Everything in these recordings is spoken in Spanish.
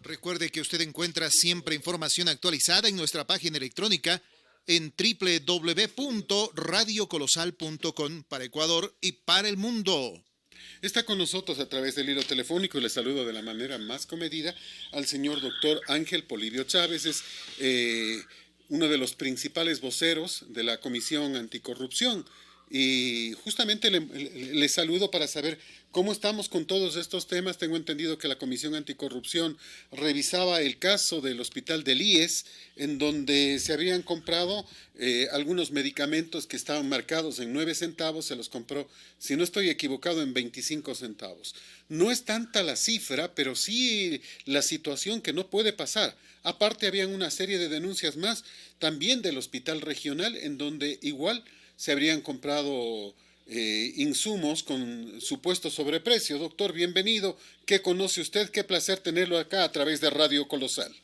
Recuerde que usted encuentra siempre información actualizada en nuestra página electrónica en www.radiocolosal.com para Ecuador y para el mundo. Está con nosotros a través del hilo telefónico y le saludo de la manera más comedida al señor doctor Ángel Polibio Chávez. Es uno de los principales voceros de la Comisión Anticorrupción. Y justamente le saludo para saber cómo estamos con todos estos temas. Tengo entendido que la Comisión Anticorrupción revisaba el caso del hospital del IES, en donde se habían comprado algunos medicamentos que estaban marcados en 9 centavos, se los compró, si no estoy equivocado, en 25 centavos. No es tanta la cifra, pero sí la situación que no puede pasar. Aparte, habían una serie de denuncias más, también del hospital regional, en donde igual se habrían comprado insumos con supuesto sobreprecio. Doctor, bienvenido. ¿Qué conoce usted? Qué placer tenerlo acá a través de Radio Colosal.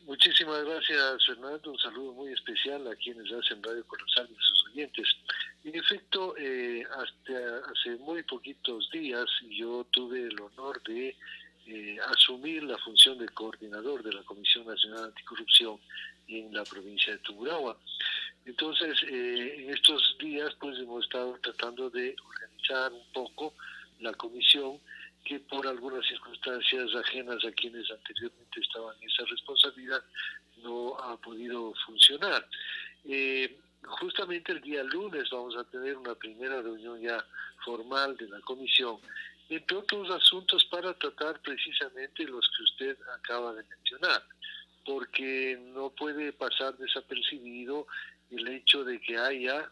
Muchísimas gracias, Fernando. Un saludo muy especial a quienes hacen Radio Colosal y a sus oyentes. En efecto, hasta hace muy poquitos días yo tuve el honor de asumir la función de coordinador de la Comisión Nacional Anticorrupción en la provincia de Tungurahua. Entonces, en estos días pues hemos estado tratando de organizar un poco la comisión que por algunas circunstancias ajenas a quienes anteriormente estaban en esa responsabilidad no ha podido funcionar. Justamente el día lunes vamos a tener una primera reunión ya formal de la comisión, entre otros asuntos para tratar precisamente los que usted acaba de mencionar, porque no puede pasar desapercibido el hecho de que haya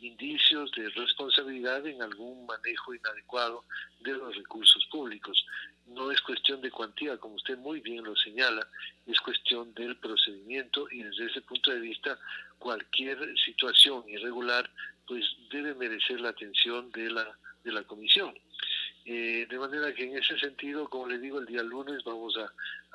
indicios de responsabilidad en algún manejo inadecuado de los recursos públicos. No es cuestión de cuantía, como usted muy bien lo señala, es cuestión del procedimiento, y desde ese punto de vista cualquier situación irregular pues debe merecer la atención de la comisión. De manera que en ese sentido, como le digo, el día lunes vamos a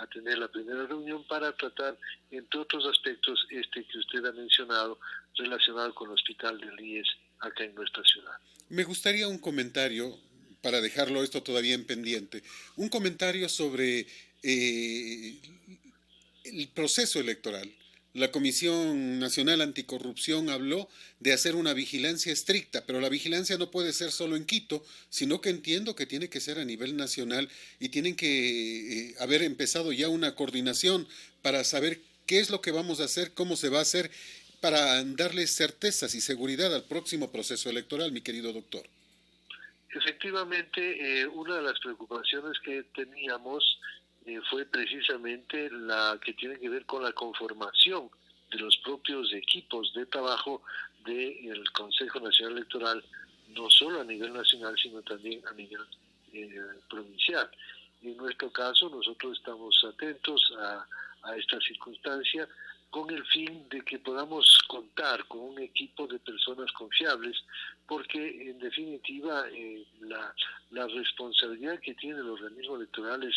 tener la primera reunión para tratar, entre otros aspectos, que usted ha mencionado, relacionado con el hospital del IES acá en nuestra ciudad. Me gustaría un comentario, para dejarlo esto todavía en pendiente, un comentario sobre el proceso electoral. La Comisión Nacional Anticorrupción habló de hacer una vigilancia estricta, pero la vigilancia no puede ser solo en Quito, sino que entiendo que tiene que ser a nivel nacional y tienen que haber empezado ya una coordinación para saber qué es lo que vamos a hacer, cómo se va a hacer, para darle certezas y seguridad al próximo proceso electoral, mi querido doctor. Efectivamente, una de las preocupaciones que teníamos fue precisamente la que tiene que ver con la conformación de los propios equipos de trabajo del Consejo Nacional Electoral, no solo a nivel nacional, sino también a nivel provincial. En nuestro caso, nosotros estamos atentos a esta circunstancia con el fin de que podamos contar con un equipo de personas confiables, porque en definitiva la responsabilidad que tiene el organismo electoral es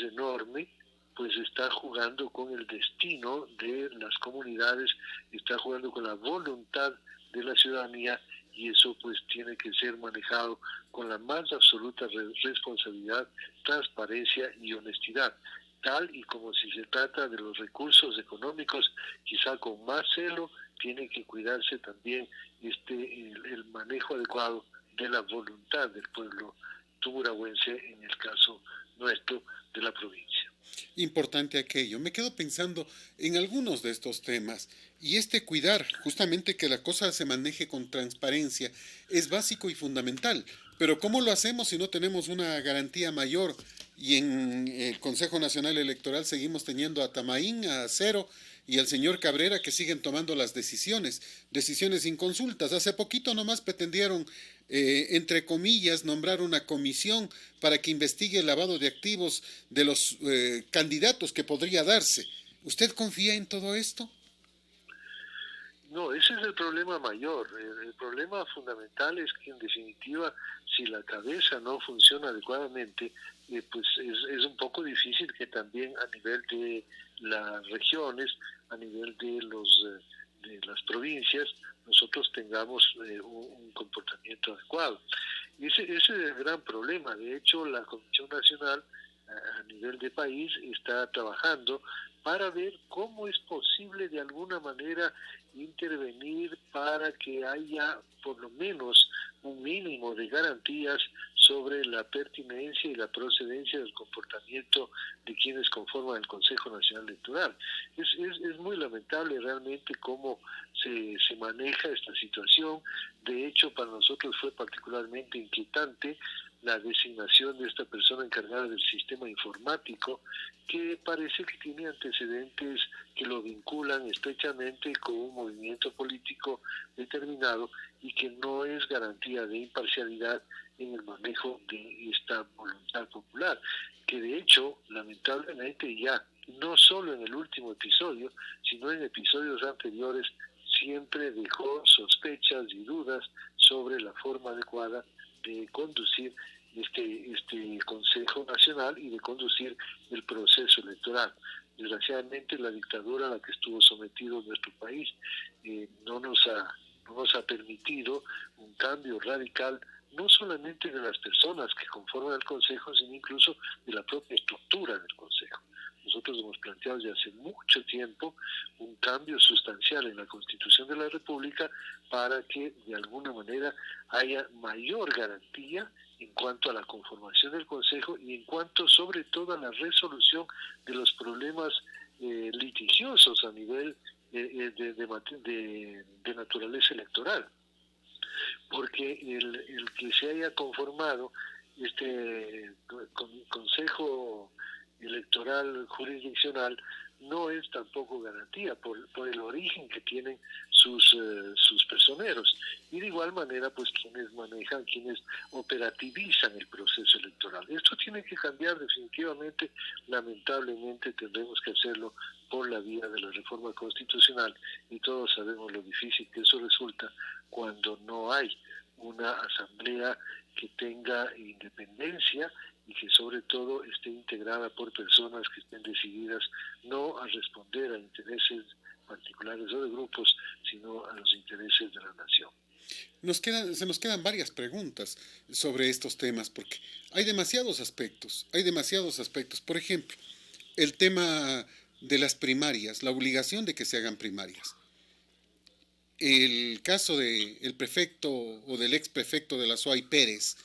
enorme, pues está jugando con el destino de las comunidades, está jugando con la voluntad de la ciudadanía, y eso pues tiene que ser manejado con la más absoluta responsabilidad, transparencia y honestidad, tal y como si se trata de los recursos económicos, quizá con más celo, tiene que cuidarse también el manejo adecuado de la voluntad del pueblo tungurahuense, en el caso nuestro de la provincia. Importante aquello. Me quedo pensando en algunos de estos temas, y cuidar justamente que la cosa se maneje con transparencia es básico y fundamental. Pero ¿cómo lo hacemos si no tenemos una garantía mayor? Y en el Consejo Nacional Electoral seguimos teniendo a Tamaín, a Acero y al señor Cabrera, que siguen tomando las decisiones sin consultas. Hace poquito nomás pretendieron, entre comillas, nombrar una comisión para que investigue el lavado de activos de los candidatos que podría darse. ¿Usted confía en todo esto? No, ese es el problema mayor. El problema fundamental es que, en definitiva, si la cabeza no funciona adecuadamente, pues es un poco difícil que también a nivel de las regiones, a nivel de las provincias, nosotros tengamos un comportamiento adecuado. Y ese es el gran problema. De hecho, la Comisión Nacional a nivel de país está trabajando para ver cómo es posible de alguna manera intervenir para que haya por lo menos un mínimo de garantías sobre la pertinencia y la procedencia del comportamiento de quienes conforman el Consejo Nacional Electoral. Es muy lamentable realmente cómo se maneja esta situación. De hecho, para nosotros fue particularmente inquietante la designación de esta persona encargada del sistema informático, que parece que tiene antecedentes que lo vinculan estrechamente con un movimiento político determinado y que no es garantía de imparcialidad en el manejo de esta voluntad popular, que de hecho, lamentablemente ya, no solo en el último episodio, sino en episodios anteriores, siempre dejó sospechas y dudas sobre la forma adecuada de conducir este Consejo Nacional y de conducir el proceso electoral. Desgraciadamente, la dictadura a la que estuvo sometido nuestro país no nos ha permitido un cambio radical, no solamente de las personas que conforman el Consejo, sino incluso de la propia estructura del Consejo. Nosotros hemos planteado desde hace mucho tiempo un cambio sustancial en la Constitución de la República para que de alguna manera haya mayor garantía en cuanto a la conformación del Consejo y en cuanto sobre todo a la resolución de los problemas litigiosos a nivel de naturaleza electoral. Porque el que se haya conformado este Consejo Electoral Jurisdiccional no es tampoco garantía por el origen que tienen sus personeros, y de igual manera pues quienes operativizan el proceso electoral. Esto tiene que cambiar definitivamente. Lamentablemente tendremos que hacerlo por la vía de la reforma constitucional, y todos sabemos lo difícil que eso resulta cuando no hay una asamblea que tenga independencia y que sobre todo esté integrada por personas que estén decididas no a responder a intereses particulares o de grupos, sino a los intereses de la nación. Se nos quedan varias preguntas sobre estos temas, porque hay demasiados aspectos. Por ejemplo, el tema de las primarias, la obligación de que se hagan primarias. El caso del prefecto o del ex prefecto de la SUAY, Pérez,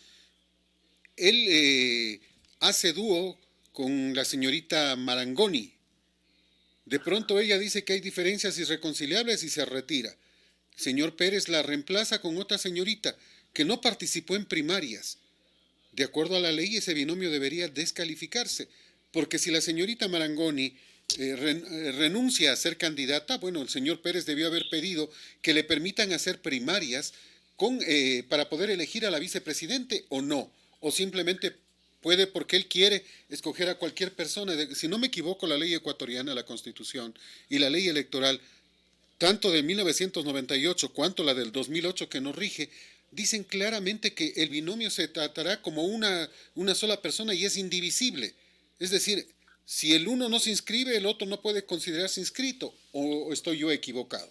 él hace dúo con la señorita Marangoni. De pronto ella dice que hay diferencias irreconciliables y se retira. El señor Pérez la reemplaza con otra señorita que no participó en primarias. De acuerdo a la ley, ese binomio debería descalificarse, porque si la señorita Marangoni renuncia a ser candidata, bueno, el señor Pérez debió haber pedido que le permitan hacer primarias para poder elegir a la vicepresidente o no, o simplemente puede, porque él quiere, escoger a cualquier persona. Si no me equivoco, la ley ecuatoriana, la Constitución y la ley electoral, tanto de 1998 cuanto la del 2008 que nos rige, dicen claramente que el binomio se tratará como una sola persona y es indivisible. Es decir, si el uno no se inscribe, el otro no puede considerarse inscrito, ¿o estoy yo equivocado?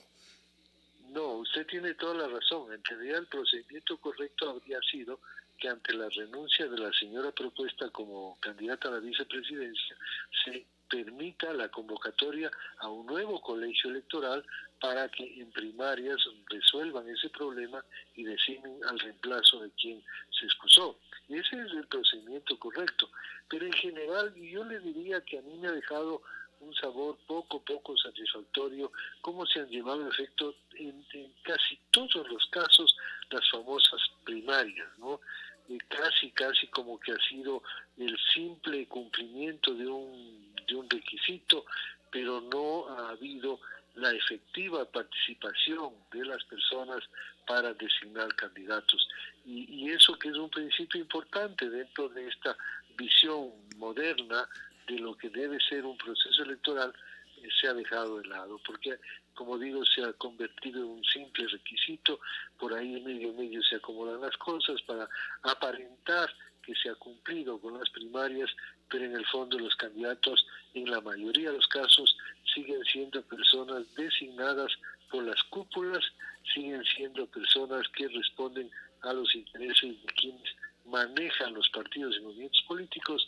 No, usted tiene toda la razón. En realidad el procedimiento correcto habría sido que ante la renuncia de la señora propuesta como candidata a la vicepresidencia, se permita la convocatoria a un nuevo colegio electoral para que en primarias resuelvan ese problema y designen al reemplazo de quien se excusó. Y ese es el procedimiento correcto. Pero en general yo le diría que a mí me ha dejado un sabor poco satisfactorio cómo se han llevado a efecto en casi todos los casos las famosas primarias, ¿no? Casi como que ha sido el simple cumplimiento de un requisito, pero no ha habido la efectiva participación de las personas para designar candidatos. Y eso, que es un principio importante dentro de esta visión moderna de lo que debe ser un proceso electoral, se ha dejado de lado, porque, como digo, se ha convertido en un simple requisito. Por ahí en medio se acomodan las cosas para aparentar que se ha cumplido con las primarias, pero en el fondo los candidatos, en la mayoría de los casos, siguen siendo personas designadas por las cúpulas, siguen siendo personas que responden a los intereses de quienes manejan los partidos y movimientos políticos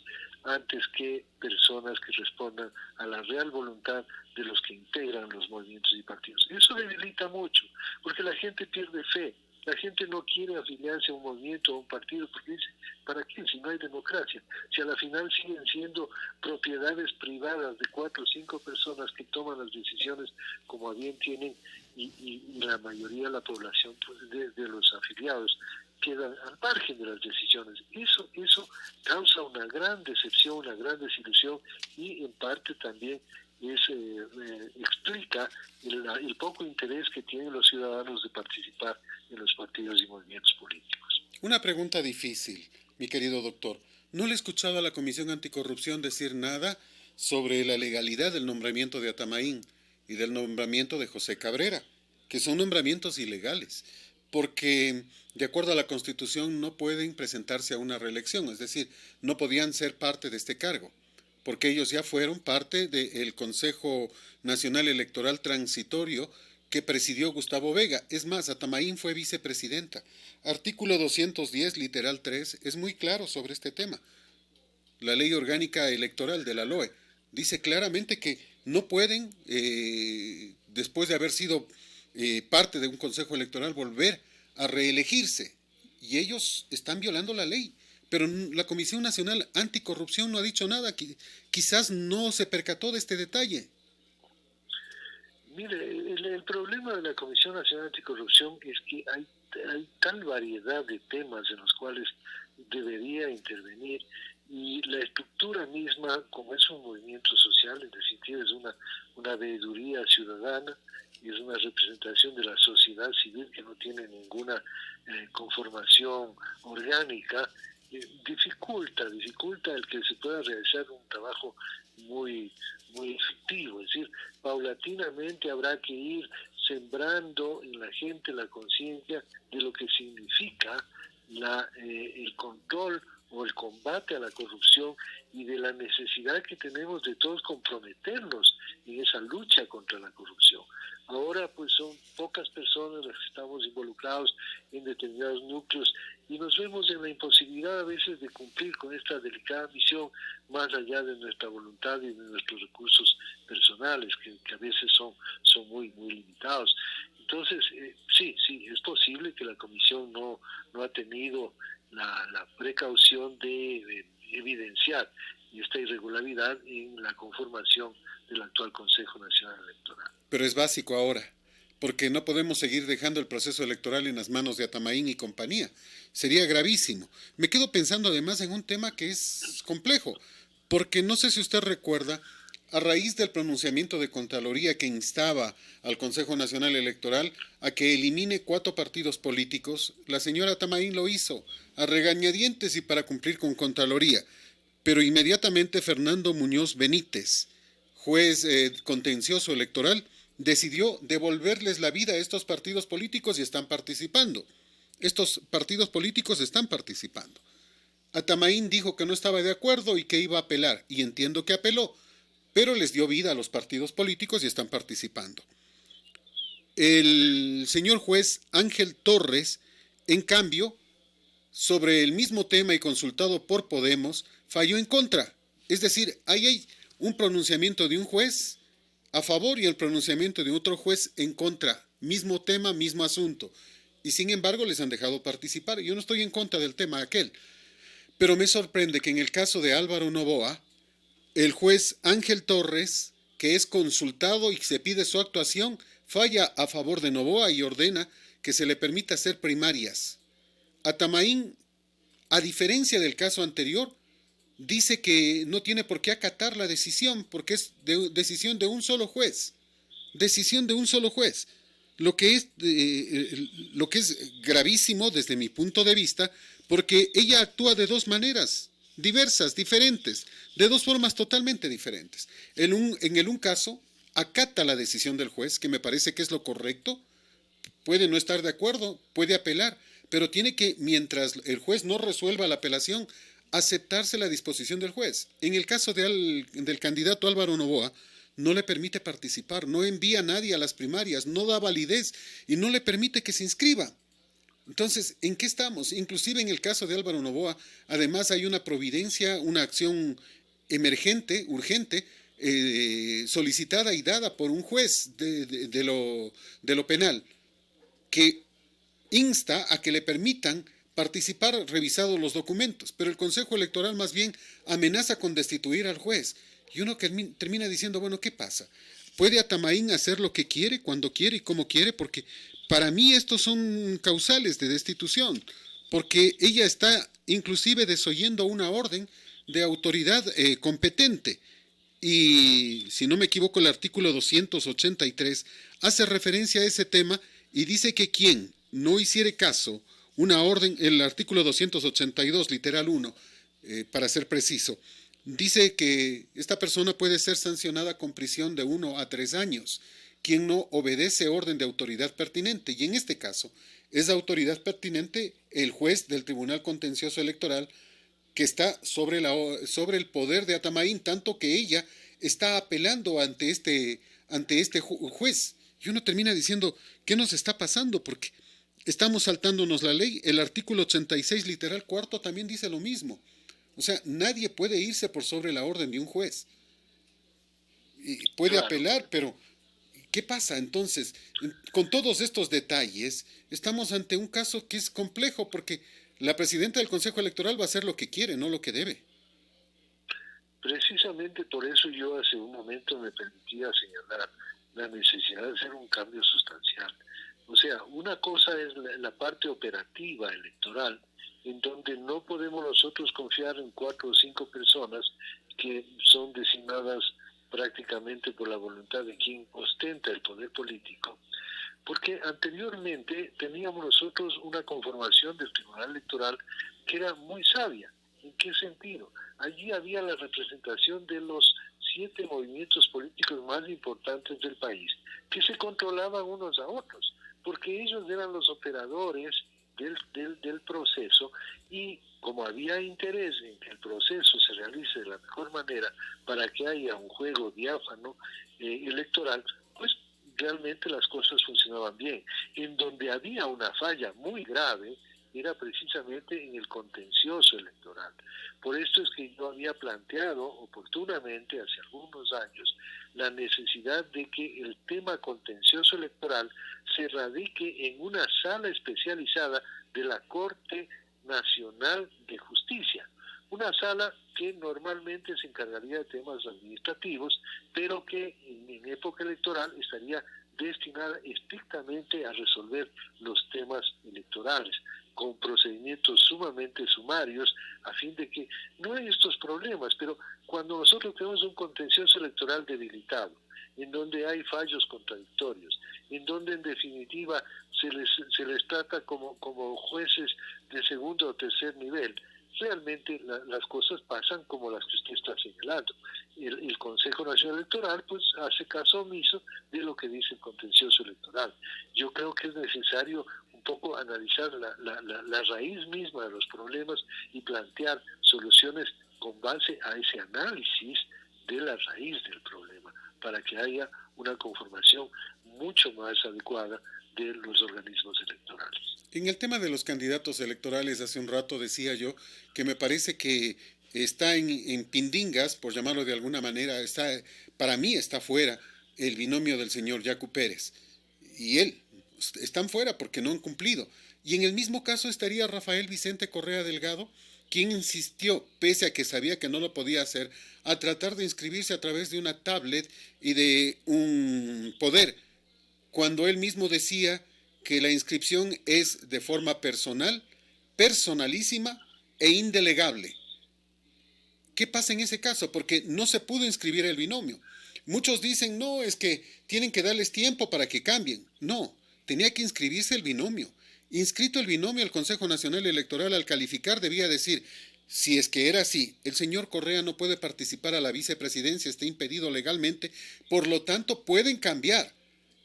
antes que personas que respondan a la real voluntad de los que integran los movimientos y partidos. Eso debilita mucho, porque la gente pierde fe. La gente no quiere afiliarse a un movimiento o a un partido porque dice, ¿para qué si no hay democracia? Si a la final siguen siendo propiedades privadas de 4 o 5 personas que toman las decisiones como a bien tienen y la mayoría de la población pues, de los afiliados quedan al margen de las decisiones. Eso causa una gran decepción, una gran desilusión y en parte también explica el poco interés que tienen los ciudadanos de participar en los partidos y movimientos políticos. Una pregunta difícil, mi querido doctor. No le he escuchado a la Comisión Anticorrupción decir nada sobre la legalidad del nombramiento de Atamaín y del nombramiento de José Cabrera, que son nombramientos ilegales, porque de acuerdo a la Constitución no pueden presentarse a una reelección, es decir, no podían ser parte de este cargo, porque ellos ya fueron parte del Consejo Nacional Electoral Transitorio que presidió Gustavo Vega. Es más, Atamaín fue vicepresidenta. Artículo 210, literal 3, es muy claro sobre este tema. La Ley Orgánica Electoral de la LOE dice claramente que no pueden, después de haber sido parte de un consejo electoral, volver a reelegirse. Y ellos están violando la ley. Pero la Comisión Nacional Anticorrupción no ha dicho nada. Quizás no se percató de este detalle. Mire, el problema de la Comisión Nacional Anticorrupción es que hay tal variedad de temas en los cuales debería intervenir y la estructura misma, como es un movimiento social, en definitiva es una veeduría ciudadana, y es una representación de la sociedad civil que no tiene ninguna conformación orgánica, dificulta el que se pueda realizar un trabajo muy efectivo. Es decir, paulatinamente habrá que ir sembrando en la gente la conciencia de lo que significa el control o el combate a la corrupción y de la necesidad que tenemos de todos comprometernos en esa lucha contra la corrupción. Ahora pues son pocas personas las que estamos involucrados en determinados núcleos y nos vemos en la imposibilidad a veces de cumplir con esta delicada misión más allá de nuestra voluntad y de nuestros recursos personales que a veces son muy limitados. Entonces sí, es posible que la Comisión no ha tenido la precaución de evidenciar esta irregularidad en la conformación del actual Consejo Nacional Electoral. Pero es básico ahora, porque no podemos seguir dejando el proceso electoral en las manos de Atamaín y compañía. Sería gravísimo. Me quedo pensando además en un tema que es complejo, porque no sé si usted recuerda, a raíz del pronunciamiento de Contraloría que instaba al Consejo Nacional Electoral a que elimine 4 partidos políticos, la señora Atamaín lo hizo, a regañadientes y para cumplir con Contraloría. Pero inmediatamente Fernando Muñoz Benítez, juez contencioso electoral, decidió devolverles la vida a estos partidos políticos y están participando. Estos partidos políticos están participando. Atamaín dijo que no estaba de acuerdo y que iba a apelar, y entiendo que apeló, pero les dio vida a los partidos políticos y están participando. El señor juez Ángel Torres, en cambio, sobre el mismo tema y consultado por Podemos, falló en contra. Es decir, ahí hay un pronunciamiento de un juez a favor y el pronunciamiento de otro juez en contra. Mismo tema, mismo asunto. Y sin embargo les han dejado participar. Yo no estoy en contra del tema aquel. Pero me sorprende que en el caso de Álvaro Noboa, el juez Ángel Torres, que es consultado y se pide su actuación, falla a favor de Noboa y ordena que se le permita hacer primarias. Atamaín, a diferencia del caso anterior, dice que no tiene por qué acatar la decisión porque es decisión de un solo juez. Decisión de un solo juez. Lo que es gravísimo desde mi punto de vista, porque ella actúa de 2 maneras diversas, diferentes, de 2 formas totalmente diferentes. En el un caso, acata la decisión del juez, que me parece que es lo correcto, puede no estar de acuerdo, puede apelar, pero tiene que, mientras el juez no resuelva la apelación, aceptarse la disposición del juez. En el caso del candidato Álvaro Noboa, no le permite participar, no envía a nadie a las primarias, no da validez y no le permite que se inscriba. Entonces, ¿en qué estamos? Inclusive en el caso de Álvaro Noboa, además hay una providencia, una acción emergente, urgente, solicitada y dada por un juez de lo penal, que insta a que le permitan participar revisados los documentos, pero el Consejo Electoral más bien amenaza con destituir al juez. Y uno termina diciendo, bueno, ¿qué pasa? ¿Puede Atamaín hacer lo que quiere, cuando quiere y como quiere? Porque para mí estos son causales de destitución, porque ella está inclusive desoyendo una orden de autoridad competente. Y si no me equivoco, el artículo 283 hace referencia a ese tema y dice que quien no hiciere caso una orden, el artículo 282, literal 1, para ser preciso, dice que esta persona puede ser sancionada con prisión de 1 a 3 años, quien no obedece orden de autoridad pertinente. Y en este caso, es autoridad pertinente el juez del Tribunal Contencioso Electoral, que está sobre el poder de Atamaín, tanto que ella está apelando ante este juez. Y uno termina diciendo, ¿qué nos está pasando? Porque estamos saltándonos la ley. El artículo 86, literal cuarto, también dice lo mismo. O sea, nadie puede irse por sobre la orden de un juez. Y puede apelar, pero ¿qué pasa? Entonces, con todos estos detalles, estamos ante un caso que es complejo, porque la presidenta del Consejo Electoral va a hacer lo que quiere, no lo que debe. Precisamente por eso yo hace un momento me permitía señalar la necesidad de hacer un cambio sustancial. O sea, una cosa es la parte operativa electoral, en donde no podemos nosotros confiar en 4 o 5 personas que son designadas prácticamente por la voluntad de quien ostenta el poder político, porque anteriormente teníamos nosotros una conformación del Tribunal Electoral que era muy sabia. ¿En qué sentido? Allí había la representación de los 7 movimientos políticos más importantes del país, que se controlaban unos a otros, porque ellos eran los operadores del proceso, y como había interés en que el proceso se realice de la mejor manera para que haya un juego diáfano electoral, pues realmente las cosas funcionaban bien. En donde había una falla muy grave era precisamente en el contencioso electoral. Por esto es que yo había planteado oportunamente hace algunos años la necesidad de que el tema contencioso electoral se radique en una sala especializada de la Corte Nacional de Justicia, una sala que normalmente se encargaría de temas administrativos, pero que en época electoral estaría destinada estrictamente a resolver los temas electorales, con procedimientos sumamente sumarios, a fin de que no hay estos problemas. Pero cuando nosotros tenemos un contencioso electoral debilitado, en donde hay fallos contradictorios, en donde en definitiva se les trata como jueces de segundo o tercer nivel, realmente las cosas pasan como las que usted está señalando. El Consejo Nacional Electoral pues hace caso omiso de lo que dice el contencioso electoral. Yo creo que es necesario un poco analizar la raíz misma de los problemas y plantear soluciones con base a ese análisis de la raíz del problema, para que haya una conformación mucho más adecuada de los organismos electorales. En el tema de los candidatos electorales, hace un rato decía yo que me parece que está en pindingas, por llamarlo de alguna manera, para mí está fuera el binomio del señor Yacu Pérez y él. Están fuera porque no han cumplido. Y en el mismo caso estaría Rafael Vicente Correa Delgado, quien insistió, pese a que sabía que no lo podía hacer, a tratar de inscribirse a través de una tablet y de un poder, cuando él mismo decía que la inscripción es de forma personal, personalísima e indelegable. ¿Qué pasa en ese caso? Porque no se pudo inscribir el binomio. Muchos dicen, no, es que tienen que darles tiempo para que cambien. No, tenía que inscribirse el binomio. Inscrito el binomio, el Consejo Nacional Electoral al calificar debía decir, si es que era así, el señor Correa no puede participar a la vicepresidencia, está impedido legalmente, por lo tanto pueden cambiar.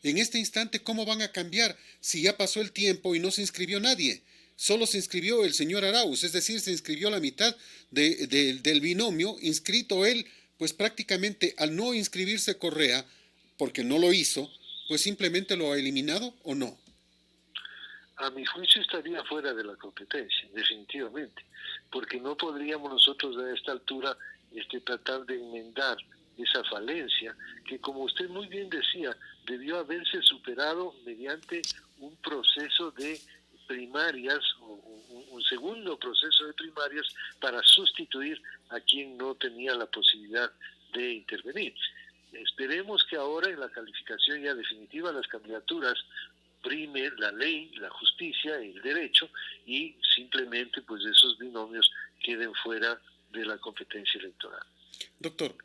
En este instante, ¿cómo van a cambiar si ya pasó el tiempo y no se inscribió nadie? Solo se inscribió el señor Arauz, es decir, se inscribió la mitad del binomio, inscrito él, pues prácticamente al no inscribirse Correa, porque no lo hizo, pues simplemente lo ha eliminado o no. A mi juicio estaría fuera de la competencia, definitivamente, porque no podríamos nosotros a esta altura tratar de enmendar esa falencia que, como usted muy bien decía, debió haberse superado mediante un proceso de primarias o un segundo proceso de primarias para sustituir a quien no tenía la posibilidad de intervenir. Esperemos que ahora en la calificación ya definitiva de las candidaturas prime la ley, la justicia, el derecho, y simplemente pues esos binomios queden fuera de la competencia electoral. Doctor,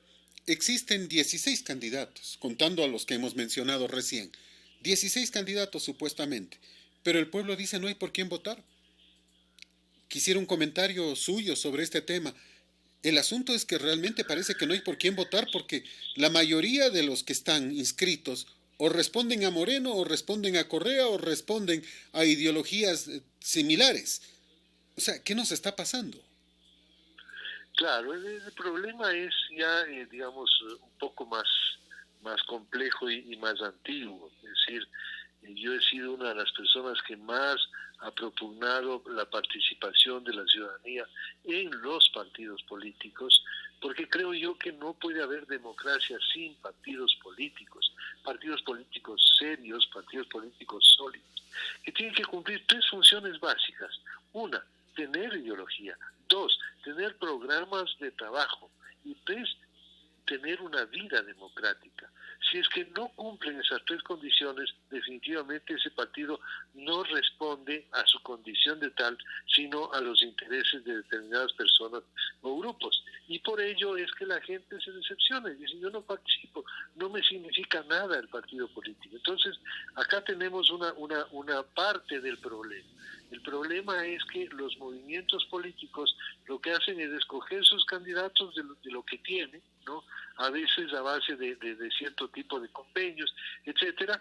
existen 16 candidatos, contando a los que hemos mencionado recién. 16 candidatos supuestamente, pero el pueblo dice no hay por quién votar. Quisiera un comentario suyo sobre este tema. El asunto es que realmente parece que no hay por quién votar porque la mayoría de los que están inscritos o responden a Moreno o responden a Correa o responden a ideologías similares. O sea, ¿qué nos está pasando? Claro, el problema es ya, digamos, un poco más complejo y más antiguo. Es decir, yo he sido una de las personas que más ha propugnado la participación de la ciudadanía en los partidos políticos, porque creo yo que no puede haber democracia sin partidos políticos serios, partidos políticos sólidos, que tienen que cumplir tres funciones básicas. Una, tener ideología. Dos, tener programas de trabajo. Y tres, tener una vida democrática. Si es que no cumplen esas tres condiciones, definitivamente ese partido no responde a su condición de tal, sino a los intereses de determinadas personas o grupos. Y por ello es que la gente se decepciona y dice, yo no participo, no me significa nada el partido político. Entonces, acá tenemos una parte del problema. El problema es que los movimientos políticos lo que hacen es escoger sus candidatos de lo que tienen, ¿no? A veces a base de cierto tipo de convenios, etcétera,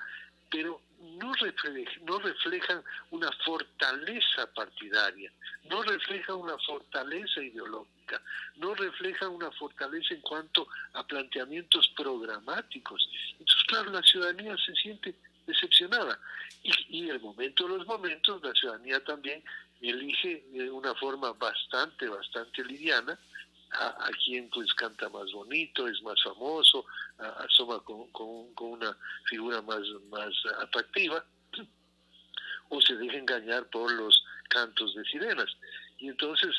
pero no reflejan una fortaleza partidaria, no reflejan una fortaleza ideológica, no reflejan una fortaleza en cuanto a planteamientos programáticos. Entonces, claro, la ciudadanía se siente decepcionada. Y en el momento de los momentos, la ciudadanía también elige de una forma bastante liviana a quien pues canta más bonito, es más famoso, asoma con una figura más atractiva, o se deja engañar por los cantos de sirenas. Y entonces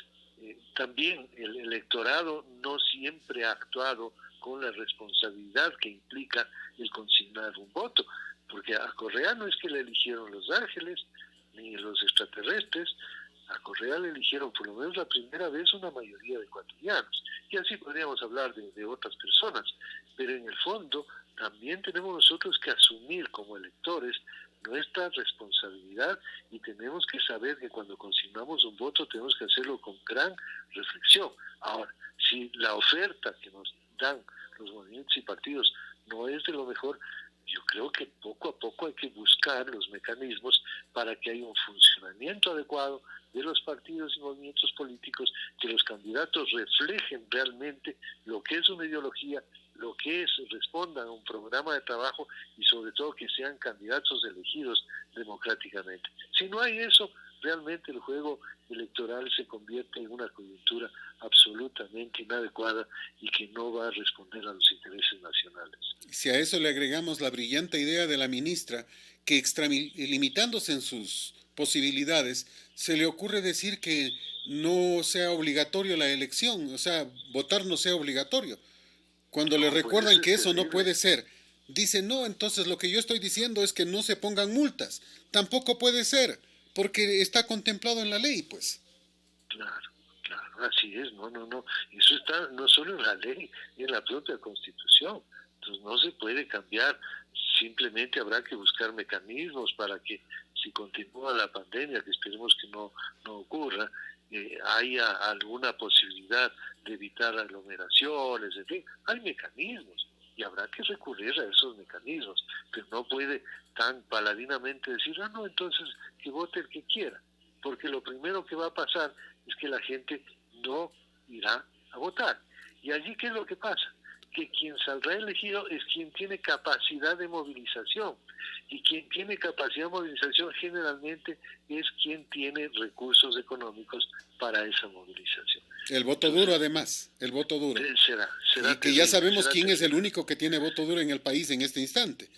también el electorado no siempre ha actuado con la responsabilidad que implica el consignar un voto, porque a Correa no es que le eligieron los ángeles ni los extraterrestres, a Correa le eligieron por lo menos la primera vez una mayoría de ecuatorianos, y así podríamos hablar de otras personas, pero en el fondo también tenemos nosotros que asumir como electores nuestra responsabilidad y tenemos que saber que cuando consignamos un voto tenemos que hacerlo con gran reflexión. Ahora, si la oferta que nos dan los movimientos y partidos no es de lo mejor, yo creo que poco a poco hay que buscar los mecanismos para que haya un funcionamiento adecuado de los partidos y movimientos políticos, que los candidatos reflejen realmente lo que es una ideología, lo que es, respondan a un programa de trabajo y sobre todo que sean candidatos elegidos democráticamente. Si no hay eso, realmente el juego electoral se convierte en una coyuntura absolutamente inadecuada y que no va a responder a los intereses nacionales. Si a eso le agregamos la brillante idea de la ministra, que extralimitándose en sus posibilidades, se le ocurre decir que no sea obligatorio la elección, o sea, votar no sea obligatorio. Cuando le recuerdan que eso no puede ser, dice, no, entonces lo que yo estoy diciendo es que no se pongan multas. Tampoco puede ser, porque está contemplado en la ley, pues. Claro, así es, no. Eso está no solo en la ley, en la propia Constitución. Entonces no se puede cambiar, simplemente habrá que buscar mecanismos para que si continúa la pandemia, que esperemos que no ocurra, haya alguna posibilidad de evitar aglomeraciones, en fin, hay mecanismos y habrá que recurrir a esos mecanismos, pero no puede tan paladinamente decir, no, entonces que vote el que quiera, porque lo primero que va a pasar es que la gente no irá a votar. Y allí, ¿qué es lo que pasa? que quien saldrá elegido es quien tiene capacidad de movilización. Y quien tiene capacidad de movilización generalmente es quien tiene recursos económicos para esa movilización. El voto duro, además, el voto duro. Será y que ya sabemos quién es el único que tiene voto duro en el país en este instante.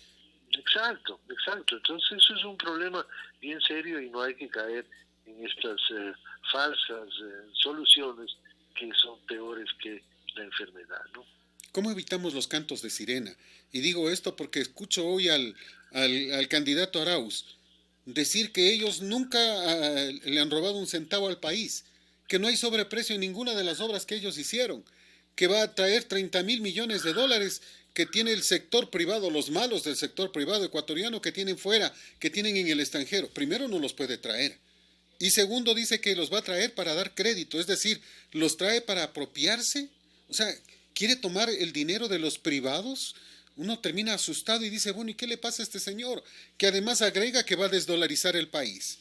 Exacto. Entonces eso es un problema bien serio y no hay que caer en estas falsas soluciones que son peores que la enfermedad, ¿no? ¿Cómo evitamos los cantos de sirena? Y digo esto porque escucho hoy al candidato Arauz decir que ellos nunca le han robado un centavo al país, que no hay sobreprecio en ninguna de las obras que ellos hicieron, que va a traer 30.000 millones de dólares que tiene el sector privado, los malos del sector privado ecuatoriano que tienen fuera, que tienen en el extranjero. Primero, no los puede traer. Y segundo, dice que los va a traer para dar crédito, es decir, los trae para apropiarse. O sea, quiere tomar el dinero de los privados. Uno termina asustado y dice, bueno, ¿y qué le pasa a este señor? Que además agrega que va a desdolarizar el país.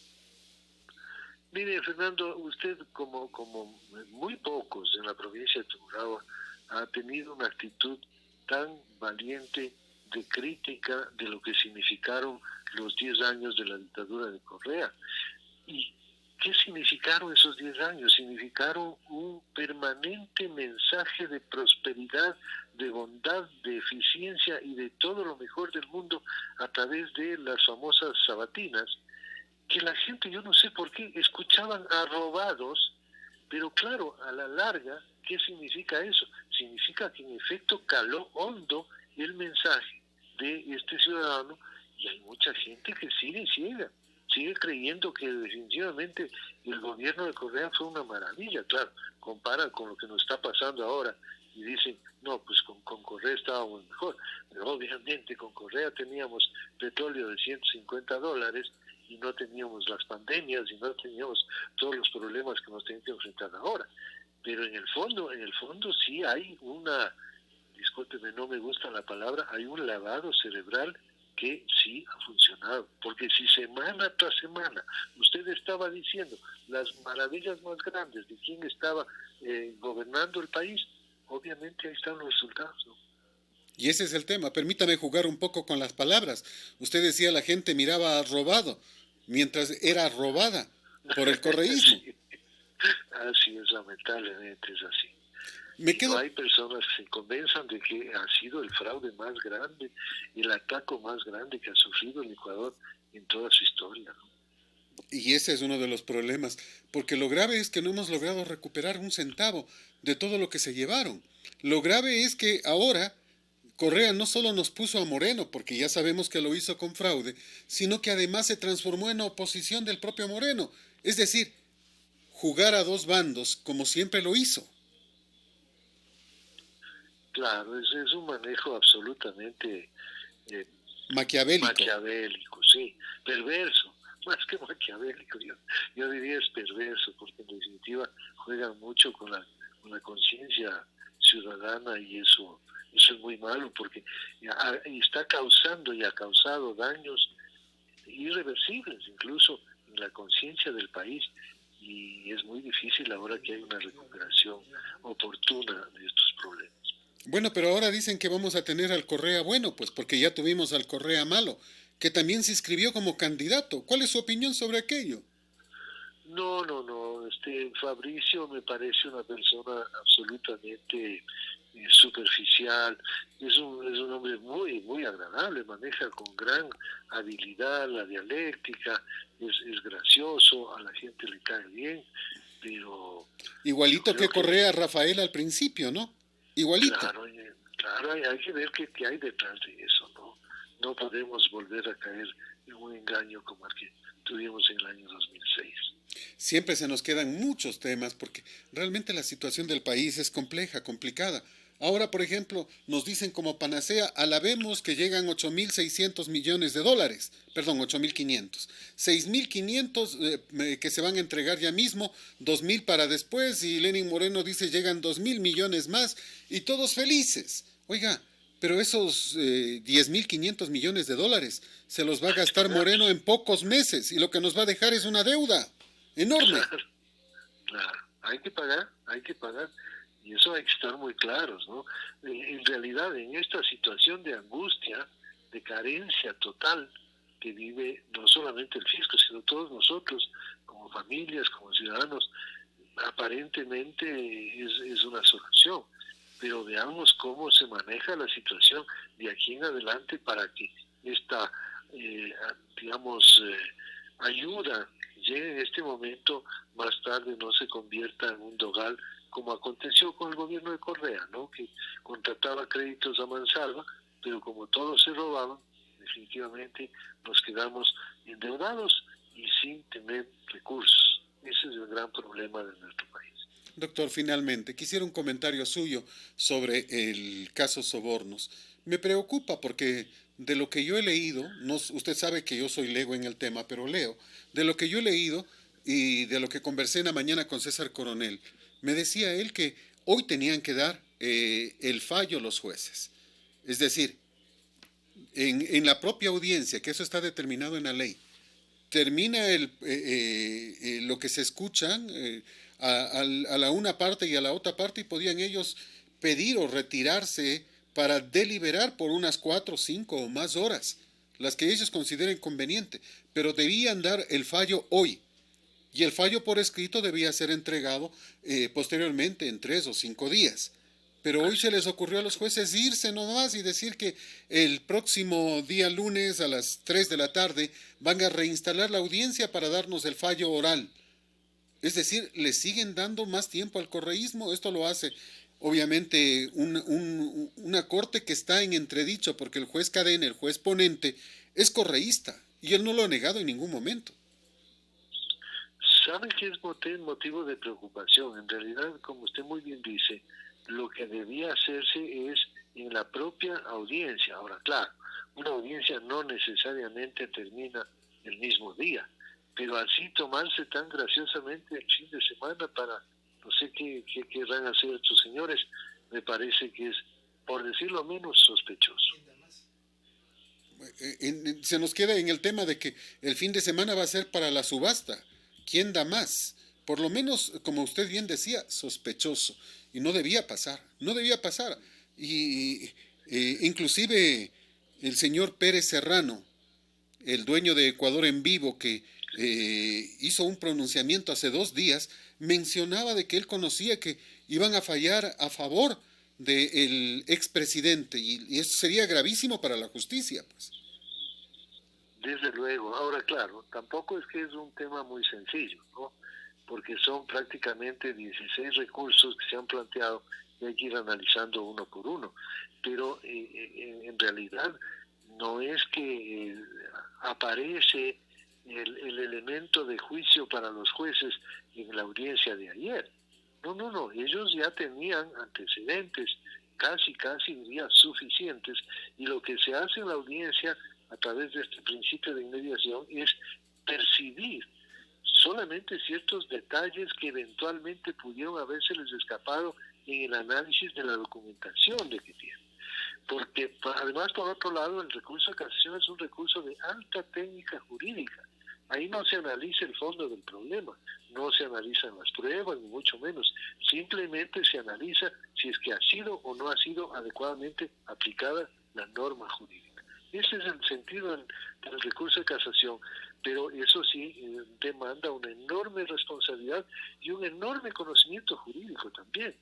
Mire, Fernando, usted como muy pocos en la provincia de Tungurahua ha tenido una actitud tan valiente de crítica de lo que significaron los 10 años de la dictadura de Correa. ¿Y qué significaron esos 10 años? Significaron un permanente mensaje de prosperidad, de bondad, de eficiencia y de todo lo mejor del mundo a través de las famosas sabatinas, que la gente, yo no sé por qué, escuchaban arrobados, pero claro, a la larga, ¿qué significa eso? Significa que en efecto caló hondo el mensaje de este ciudadano y hay mucha gente que sigue ciega, sigue creyendo que definitivamente el gobierno de Correa fue una maravilla. Claro, comparan con lo que nos está pasando ahora y dicen, no, pues con Correa estábamos mejor, pero obviamente con Correa teníamos petróleo de $150 y no teníamos las pandemias y no teníamos todos los problemas que nos tenemos que enfrentar ahora. Pero en el fondo sí hay una, discúlpeme, no me gusta la palabra, hay un lavado cerebral que sí ha funcionado, porque si semana tras semana usted estaba diciendo las maravillas más grandes de quién estaba gobernando el país, obviamente ahí están los resultados, ¿no? Y ese es el tema. Permítame jugar un poco con las palabras. Usted decía la gente miraba robado, mientras era robada por el correísmo. Sí. Así es, lamentablemente es así. No hay personas que se convenzan de que ha sido el fraude más grande, el ataque más grande que ha sufrido el Ecuador en toda su historia, ¿no? Y ese es uno de los problemas, porque lo grave es que no hemos logrado recuperar un centavo de todo lo que se llevaron. Lo grave es que ahora Correa no solo nos puso a Moreno, porque ya sabemos que lo hizo con fraude, sino que además se transformó en oposición del propio Moreno. Es decir, jugar a dos bandos, como siempre lo hizo. Claro, es un manejo absolutamente maquiavélico, sí, perverso, más que maquiavélico, yo diría es perverso, porque en definitiva juegan mucho con la conciencia ciudadana y eso es muy malo, porque está causando y ha causado daños irreversibles incluso en la conciencia del país, y es muy difícil ahora que hay una recuperación oportuna de estos problemas. Bueno, pero ahora dicen que vamos a tener al Correa bueno, pues porque ya tuvimos al Correa malo, que también se inscribió como candidato. ¿Cuál es su opinión sobre aquello? No, Fabricio me parece una persona absolutamente superficial, es un hombre muy, muy agradable, maneja con gran habilidad la dialéctica, es gracioso, a la gente le cae bien, pero... Igualito que Correa Rafael al principio, ¿no? Igualito. Claro, hay que ver qué hay detrás de eso, ¿no? No podemos volver a caer en un engaño como el que tuvimos en el año 2006. Siempre se nos quedan muchos temas porque realmente la situación del país es compleja, complicada. Ahora, por ejemplo, nos dicen como panacea, alabemos que llegan 8.600 millones de dólares, perdón, 8.500. 6.500 que se van a entregar ya mismo, 2.000 para después, y Lenin Moreno dice llegan 2.000 millones más, y todos felices. Oiga, pero esos 10.500 millones de dólares se los va a gastar Moreno en pocos meses, y lo que nos va a dejar es una deuda enorme. Claro, hay que pagar. Y eso hay que estar muy claros, ¿no? En realidad, en esta situación de angustia, de carencia total que vive no solamente el fisco, sino todos nosotros, como familias, como ciudadanos, aparentemente es una solución. Pero veamos cómo se maneja la situación de aquí en adelante para que esta, digamos, ayuda llegue en este momento, más tarde no se convierta en un dogal, como aconteció con el gobierno de Correa, ¿no? Que contrataba créditos a mansalva, pero como todos se robaban, definitivamente nos quedamos endeudados y sin tener recursos. Ese es el gran problema de nuestro país. Doctor, finalmente, quisiera un comentario suyo sobre el caso Sobornos. Me preocupa porque de lo que yo he leído, no, usted sabe que yo soy lego en el tema, pero leo, de lo que yo he leído y de lo que conversé en la mañana con César Coronel, me decía él que hoy tenían que dar el fallo los jueces. Es decir, en la propia audiencia, que eso está determinado en la ley, termina lo que se escuchan a la una parte y a la otra parte y podían ellos pedir o retirarse para deliberar por unas 4, 5 o más horas, las que ellos consideren conveniente, pero debían dar el fallo hoy. Y el fallo por escrito debía ser entregado posteriormente en 3 o 5 días. Pero hoy se les ocurrió a los jueces irse nomás y decir que el próximo día lunes a las 3 de la tarde van a reinstalar la audiencia para darnos el fallo oral. Es decir, le siguen dando más tiempo al correísmo. Esto lo hace obviamente una corte que está en entredicho porque el juez Cadena, el juez ponente, es correísta y él no lo ha negado en ningún momento. ¿Sabe qué es motivo de preocupación? En realidad, como usted muy bien dice, lo que debía hacerse es en la propia audiencia. Ahora, claro, una audiencia no necesariamente termina el mismo día, pero así tomarse tan graciosamente el fin de semana para, no sé qué querrán hacer estos señores, me parece que es, por decirlo menos, sospechoso. Se nos queda en el tema de que el fin de semana va a ser para la subasta. ¿Quién da más? Por lo menos, como usted bien decía, sospechoso. Y no debía pasar, no debía pasar. Y inclusive el señor Pérez Serrano, el dueño de Ecuador en Vivo, que hizo un pronunciamiento hace 2 días, mencionaba de que él conocía que iban a fallar a favor del expresidente y eso sería gravísimo para la justicia, pues. Desde luego. Ahora, claro, tampoco es que es un tema muy sencillo, ¿no? Porque son prácticamente 16 recursos que se han planteado y hay que ir analizando uno por uno. Pero en realidad no es que aparece el elemento de juicio para los jueces en la audiencia de ayer. No, ellos ya tenían antecedentes casi diría suficientes, y lo que se hace en la audiencia a través de este principio de inmediación es percibir solamente ciertos detalles que eventualmente pudieron habérseles escapado en el análisis de la documentación de que tienen. Porque además, por otro lado, el recurso de casación es un recurso de alta técnica jurídica. Ahí no se analiza el fondo del problema, no se analizan las pruebas, ni mucho menos. Simplemente se analiza si es que ha sido o no ha sido adecuadamente aplicada la norma jurídica. Ese es el sentido del recurso de casación, pero eso sí demanda una enorme responsabilidad y un enorme conocimiento jurídico también.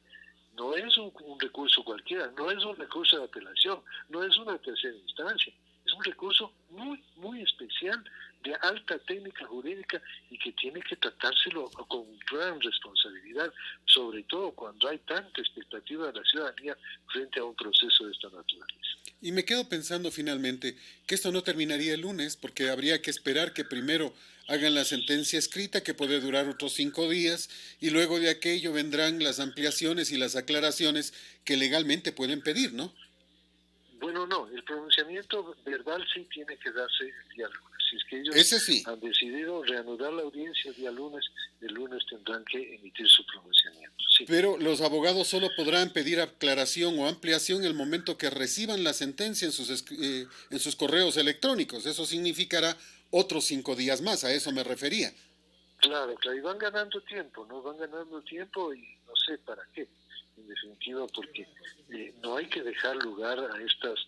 No es un recurso cualquiera, no es un recurso de apelación, no es una tercera instancia, es un recurso muy especial, de alta técnica jurídica y que tiene que tratárselo con gran responsabilidad, sobre todo cuando hay tanta expectativa de la ciudadanía frente a un proceso de esta naturaleza. Y me quedo pensando finalmente que esto no terminaría el lunes porque habría que esperar que primero hagan la sentencia escrita, que puede durar otros 5 días, y luego de aquello vendrán las ampliaciones y las aclaraciones que legalmente pueden pedir, ¿no? Bueno, no, el pronunciamiento verbal sí tiene que darse el día lunes. Si es que ellos Sí han decidido reanudar la audiencia el día lunes, el lunes tendrán que emitir su pronunciamiento. Sí. Pero los abogados solo podrán pedir aclaración o ampliación en el momento que reciban la sentencia en sus correos electrónicos. Eso significará otros 5 días más, a eso me refería. Claro, claro, y van ganando tiempo, ¿no? Van ganando tiempo y no sé para qué, en definitiva, porque no hay que dejar lugar a estas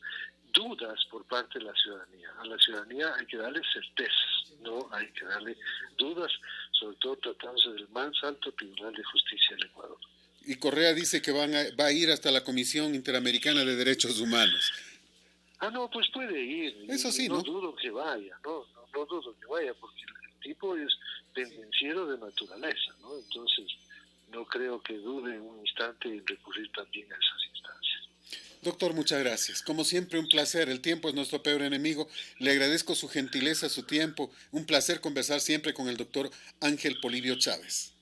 dudas por parte de la ciudadanía. A la ciudadanía hay que darle certezas, no hay que darle dudas, sobre todo tratándose del más alto Tribunal de Justicia del Ecuador. Y Correa dice que va a ir hasta la Comisión Interamericana de Derechos Humanos. Ah, no, pues puede ir. Eso sí, no ¿no? dudo que vaya, no dudo que vaya, porque el tipo es pendenciero de naturaleza, ¿no? Entonces, no creo que dude un instante en recurrir también a esas instancias. Doctor, muchas gracias. Como siempre, un placer. El tiempo es nuestro peor enemigo. Le agradezco su gentileza, su tiempo. Un placer conversar siempre con el doctor Ángel Polibio Chávez.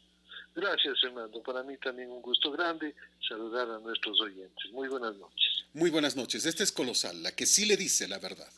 Gracias, Fernando. Para mí también un gusto grande saludar a nuestros oyentes. Muy buenas noches. Muy buenas noches. Esta es Colosal, la que sí le dice la verdad.